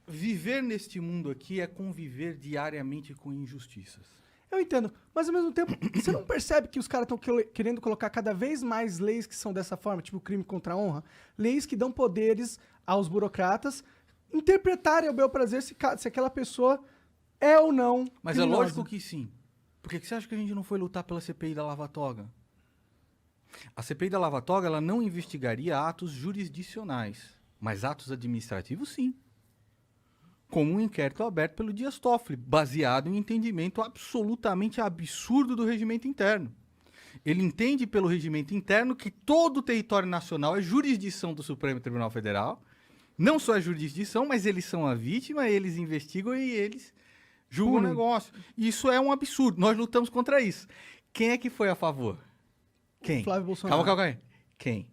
Viver neste mundo aqui é conviver diariamente com injustiças. Eu entendo, mas ao mesmo tempo, você não percebe que os caras estão querendo colocar cada vez mais leis que são dessa forma, tipo crime contra a honra? Leis que dão poderes aos burocratas interpretarem ao bel prazer se aquela pessoa é ou não Mas criminosa. é lógico que sim. Por que você acha que a gente não foi lutar pela CPI da Lava Toga? A CPI da Lava Toga, ela não investigaria atos jurisdicionais, mas atos administrativos, sim. Como um inquérito aberto pelo Dias Toffoli, baseado em um entendimento absolutamente absurdo do regimento interno. Ele entende pelo regimento interno que todo o território nacional é jurisdição do Supremo Tribunal Federal. Não só é jurisdição, mas eles são a vítima, eles investigam e eles julgam o negócio. Isso é um absurdo. Nós lutamos contra isso. Quem é que foi a favor? Quem? Flávio Bolsonaro. Calma. Quem?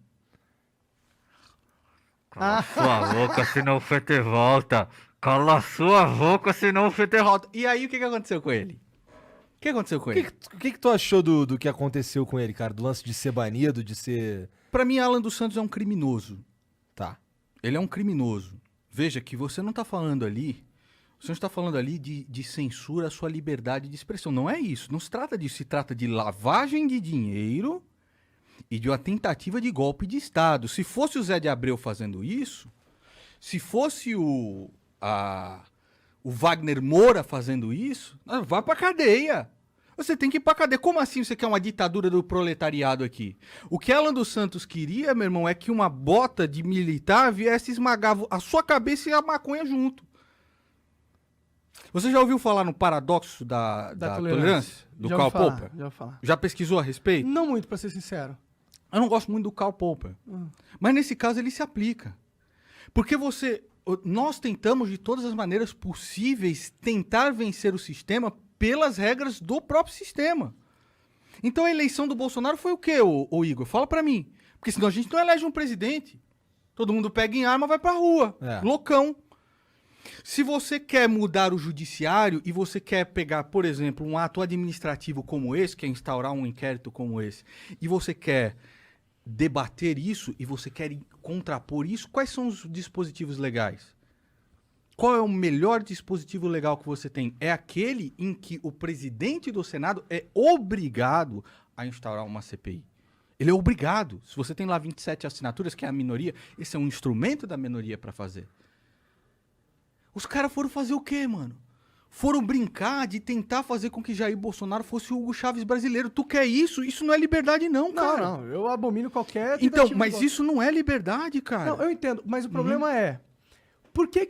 Cala sua boca, senão o Fetter volta. Cala sua boca, senão o Fetter volta. E aí, o que aconteceu com ele? O que aconteceu com ele? O que tu achou do que aconteceu com ele, cara? Do lance de ser banido, de ser... Pra mim, Alan dos Santos é um criminoso. Tá. Ele é um criminoso. Veja que você não está falando ali... Você não está falando ali de censura à sua liberdade de expressão. Não é isso. Não se trata disso. Se trata de lavagem de dinheiro e de uma tentativa de golpe de Estado. Se fosse o Zé de Abreu fazendo isso, se fosse o Wagner Moura fazendo isso, vai pra cadeia. Você tem que ir pra cadeia. Como assim você quer uma ditadura do proletariado aqui? O que Alan dos Santos queria, meu irmão, é que uma bota de militar viesse esmagar a sua cabeça e a maconha junto. Você já ouviu falar no paradoxo da tolerância? Do Karl Popper? Já vou falar. Já pesquisou a respeito? Não muito, pra ser sincero. Eu não gosto muito do Karl Popper. Mas nesse caso ele se aplica. Porque nós tentamos de todas as maneiras possíveis tentar vencer o sistema pelas regras do próprio sistema. Então a eleição do Bolsonaro foi o quê, ô Igor? Fala pra mim. Porque senão a gente não elege um presidente. Todo mundo pega em arma e vai pra rua. Loucão. Se você quer mudar o judiciário e você quer pegar, por exemplo, um ato administrativo como esse, que é instaurar um inquérito como esse, e você quer debater isso e você quer contrapor isso, quais são os dispositivos legais? Qual é o melhor dispositivo legal que você tem? É aquele em que o presidente do Senado é obrigado a instaurar uma CPI. Ele é obrigado. Se você tem lá 27 assinaturas, que é a minoria, esse é um instrumento da minoria para fazer. Os caras foram fazer o quê, mano? Foram brincar de tentar fazer com que Jair Bolsonaro fosse o Hugo Chávez brasileiro. Tu quer isso? Isso não é liberdade não, cara. Não, eu abomino qualquer... Então, mas isso não é liberdade, cara. Não, eu entendo, mas o problema é... Por que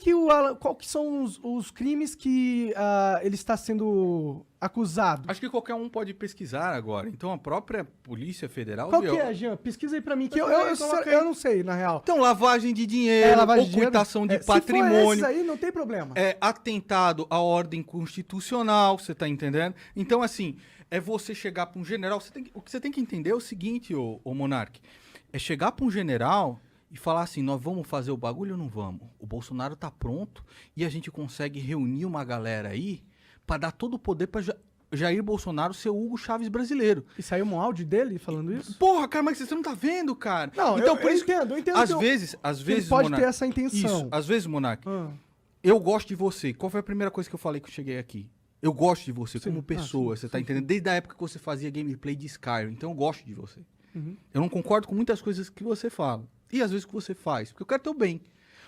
qual que são os crimes que ele está sendo acusado? Acho que qualquer um pode pesquisar agora. Então a própria Polícia Federal... Qual que é, Jean? Pesquisa aí pra mim, que eu não sei, na real. Então, lavagem de dinheiro, ocultação de patrimônio... Se for esses aí, não tem problema. Atentado à ordem constitucional, você tá entendendo? Então, assim, é você chegar pra um general... o que você tem que entender é o seguinte, ô Monark. É chegar pra um general... e falar assim, nós vamos fazer o bagulho ou não vamos? O Bolsonaro tá pronto e a gente consegue reunir uma galera aí pra dar todo o poder pra Jair Bolsonaro ser o Hugo Chávez brasileiro. E saiu um áudio dele falando isso? Porra, cara, mas você não tá vendo, cara? Não, então, eu entendo. Às vezes, ele pode Monark, ter essa intenção. Isso, às vezes, Monark, eu gosto de você. Qual foi a primeira coisa que eu falei que eu cheguei aqui? Eu gosto de você como pessoa, você tá entendendo? Desde a época que você fazia gameplay de Skyrim, então eu gosto de você. Eu não concordo com muitas coisas que você fala. E às vezes que você faz, porque eu quero teu bem.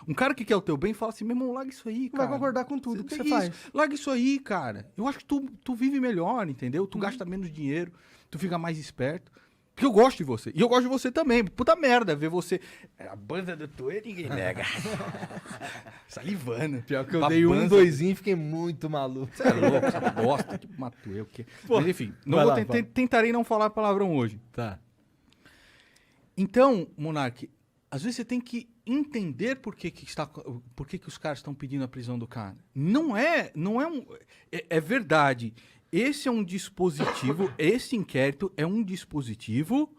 Um cara que quer o teu bem fala assim, meu irmão, larga isso aí, cara. Vai concordar com tudo que você faz. Larga isso aí, cara. Eu acho que tu vive melhor, entendeu? Tu gasta menos dinheiro, tu fica mais esperto. Porque eu gosto de você. E eu gosto de você também. Puta merda, ver você... A banda do Tuê ninguém nega. Salivando. Pior que eu dei um, doisinho e fiquei muito maluco. Você é louco, você gosta de Matuê, o quê? Mas enfim, tentarei não falar palavrão hoje. Tá. Então, Monark, às vezes você tem que entender por que os caras estão pedindo a prisão do cara. Não é verdade. Esse é um dispositivo, esse inquérito é um dispositivo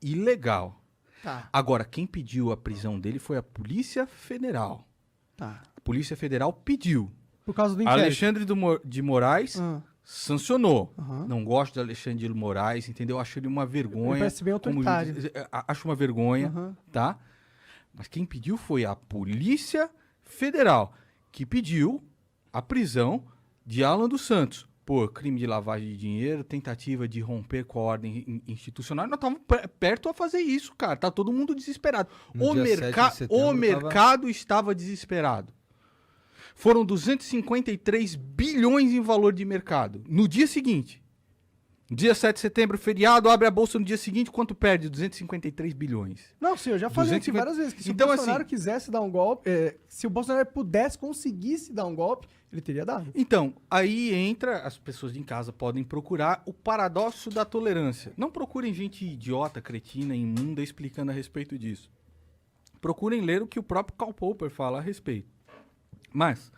ilegal. Tá. Agora, quem pediu a prisão dele foi a Polícia Federal. Tá. A Polícia Federal pediu. Por causa do inquérito. Alexandre de Moraes sancionou. Não gosto de Alexandre de Moraes, entendeu? Acho ele uma vergonha. Ele parece bem autoritário. Acho uma vergonha, tá? Mas quem pediu foi a Polícia Federal, que pediu a prisão de Alan dos Santos por crime de lavagem de dinheiro, tentativa de romper com a ordem institucional. Nós estávamos perto a fazer isso, cara. Tá todo mundo desesperado. No O, dia 7 de setembro o mercado estava desesperado. Foram 253 bilhões em valor de mercado. No dia seguinte, dia 7 de setembro, feriado, abre a bolsa no dia seguinte, quanto perde? 253 bilhões. Não, sim, eu já falei aqui 250. várias vezes que se Então, o Bolsonaro assim, quisesse dar um golpe, se o Bolsonaro pudesse, conseguisse dar um golpe, ele teria dado. Então, aí entra, as pessoas de em casa podem procurar o paradoxo da tolerância. Não procurem gente idiota, cretina, imunda explicando a respeito disso. Procurem ler o que o próprio Karl Popper fala a respeito. Mas,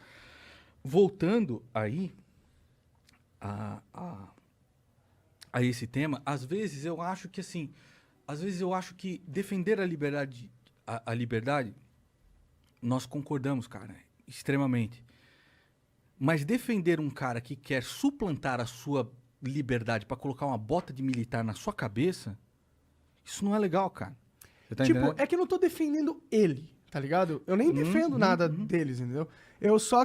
voltando aí a esse tema, às vezes eu acho que defender a liberdade, nós concordamos, cara, extremamente. Mas defender um cara que quer suplantar a sua liberdade para colocar uma bota de militar na sua cabeça, isso não é legal, cara. Você tá Tipo, entendendo? é que eu não tô defendendo ele, tá ligado? Eu nem defendo nada deles, entendeu? Eu só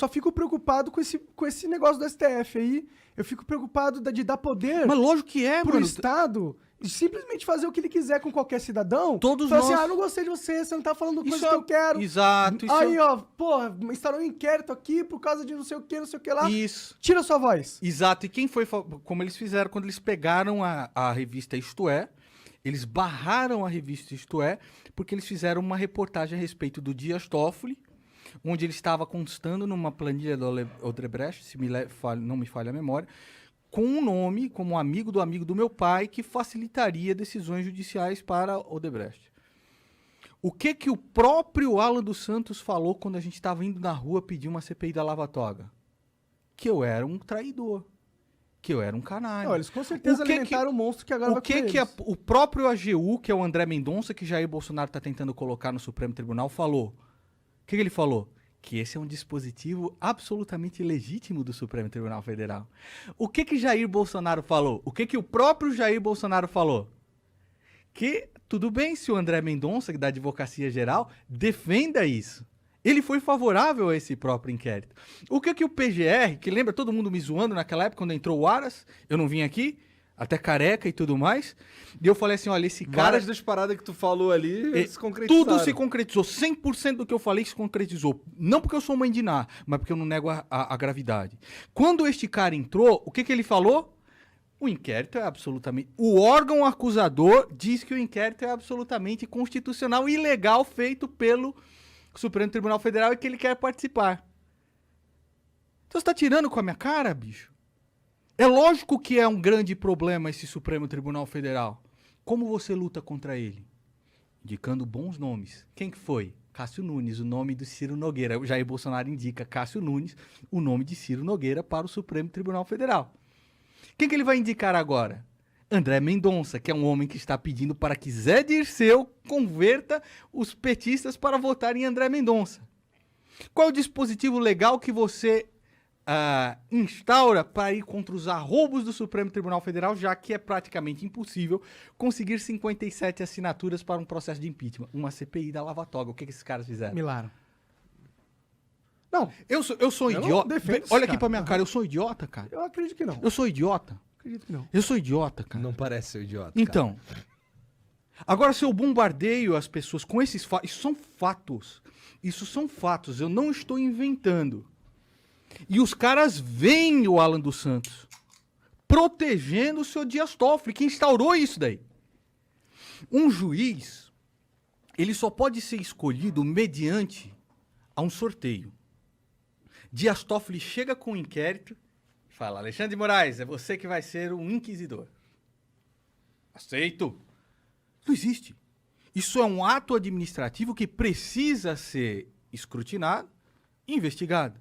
fico preocupado com esse negócio do STF aí. Eu fico preocupado de dar poder Mas lógico que é, pro mano. Estado e simplesmente fazer o que ele quiser com qualquer cidadão. Todos Falar nós- assim, não gostei de você, você não tá falando coisa Isso que eu quero. Exato. Isso Aí, ó, porra, instaurou um inquérito aqui por causa de não sei o que lá. Isso. Tira sua voz. Exato. E quem foi... Como eles fizeram quando eles pegaram a revista Isto É, eles barraram a revista Isto É, porque eles fizeram uma reportagem a respeito do Dias Toffoli, onde ele estava constando numa planilha do Odebrecht, se não me falha a memória, com um nome, como amigo do meu pai, que facilitaria decisões judiciais para Odebrecht. O que o próprio Alan dos Santos falou quando a gente estava indo na rua pedir uma CPI da Lava Toga? Que eu era um traidor. Que eu era um canalha. Não, eles com certeza alimentaram o monstro que agora vai comer eles. O próprio AGU, que é o André Mendonça, que Jair Bolsonaro está tentando colocar no Supremo Tribunal, falou? O que ele falou? Que esse é um dispositivo absolutamente legítimo do Supremo Tribunal Federal. O que Jair Bolsonaro falou? O que o próprio Jair Bolsonaro falou? Que tudo bem se o André Mendonça, da Advocacia Geral, defenda isso. Ele foi favorável a esse próprio inquérito. O que o PGR, que lembra todo mundo me zoando naquela época, quando entrou o Aras, eu não vim aqui, até careca e tudo mais, e eu falei assim, olha, esse cara... Várias das paradas que tu falou ali se concretizaram. Tudo se concretizou, 100% do que eu falei se concretizou. Não porque eu sou mãe de Ná, mas porque eu não nego a gravidade. Quando este cara entrou, o que ele falou? O inquérito é absolutamente... O órgão acusador diz que o inquérito é absolutamente constitucional e legal, feito pelo Supremo Tribunal Federal, e que ele quer participar. Então você tá tirando com a minha cara, bicho? É lógico que é um grande problema esse Supremo Tribunal Federal. Como você luta contra ele? Indicando bons nomes. Quem que foi? Cássio Nunes, o nome do Ciro Nogueira. O Jair Bolsonaro indica Cássio Nunes, o nome de Ciro Nogueira, para o Supremo Tribunal Federal. Quem que ele vai indicar agora? André Mendonça, que é um homem que está pedindo para que Zé Dirceu converta os petistas para votar em André Mendonça. Qual é o dispositivo legal que você instaura para ir contra os arroubos do Supremo Tribunal Federal, já que é praticamente impossível conseguir 57 assinaturas para um processo de impeachment? Uma CPI da Lava Toga. O que esses caras fizeram? Milagre. Não, Eu sou Eu não idiota. defendo esses Olha aqui caras. pra minha cara, eu sou idiota, cara. eu acredito que não. Eu sou idiota. Acredito que não. Eu sou idiota, cara. Não parece ser idiota. Então, agora se eu bombardeio as pessoas com esses fatos, isso são fatos. Isso são fatos, eu não estou inventando. E os caras veem o Alan dos Santos protegendo o seu Dias Toffoli, que instaurou isso daí. Um juiz, ele só pode ser escolhido mediante a um sorteio. Dias Toffoli chega com o inquérito e fala: Alexandre de Moraes, é você que vai ser o inquisidor. Aceito. Não existe. Isso é um ato administrativo que precisa ser escrutinado e investigado.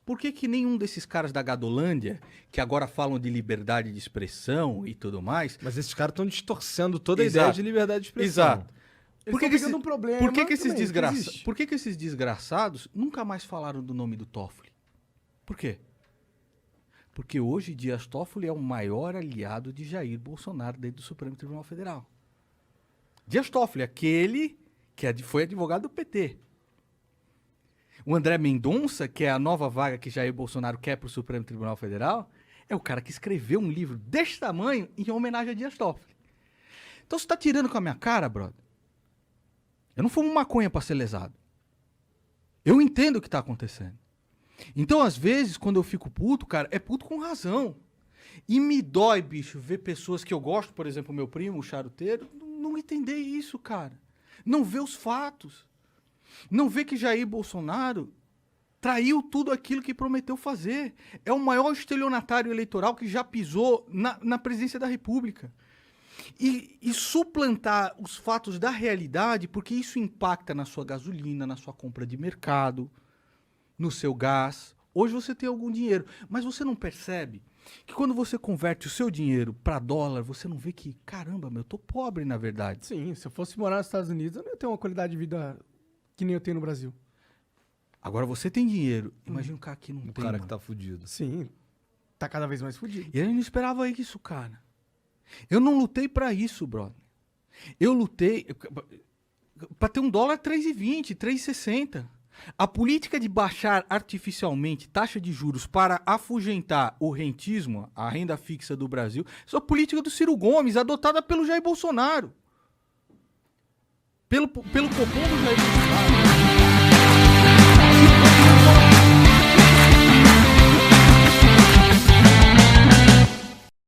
Por que nenhum desses caras da Gadolândia, que agora falam de liberdade de expressão e tudo mais... Mas esses caras estão distorcendo toda a Exato. ideia de liberdade de expressão. Exato. Eles estão pegando um problema por que também, existe. Por que esses desgraçados nunca mais falaram do nome do Toffoli? Por quê? Porque hoje Dias Toffoli é o maior aliado de Jair Bolsonaro dentro do Supremo Tribunal Federal. Dias Toffoli, aquele que foi advogado do PT. O André Mendonça, que é a nova vaga que Jair Bolsonaro quer para o Supremo Tribunal Federal, é o cara que escreveu um livro desse tamanho em homenagem a Dias Toffoli. Então você tá tirando com a minha cara, brother? Eu não fumo maconha para ser lesado. Eu entendo o que tá acontecendo. Então, às vezes, quando eu fico puto, cara, é puto com razão. E me dói, bicho, ver pessoas que eu gosto, por exemplo, meu primo, o charuteiro, não entender isso, cara. Não ver os fatos. Não ver que Jair Bolsonaro traiu tudo aquilo que prometeu fazer. É o maior estelionatário eleitoral que já pisou na presidência da República. E suplantar os fatos da realidade, porque isso impacta na sua gasolina, na sua compra de mercado, no seu gás. Hoje você tem algum dinheiro, mas você não percebe que quando você converte o seu dinheiro para dólar, você não vê que, caramba, eu tô pobre na verdade. Sim, se eu fosse morar nos Estados Unidos, eu não ia ter uma qualidade de vida que nem eu tenho no Brasil. Agora você tem dinheiro, imagina o cara que não O tem. cara que Mano. tá fudido. Sim, tá cada vez mais fudido. E ele não esperava isso, cara. Eu não lutei para isso, brother. Eu lutei para ter um dólar 3,20, 3,60. A política de baixar artificialmente taxa de juros para afugentar o rentismo, a renda fixa do Brasil, isso é a política do Ciro Gomes, adotada pelo Jair Bolsonaro. Pelo copom do Jair Bolsonaro.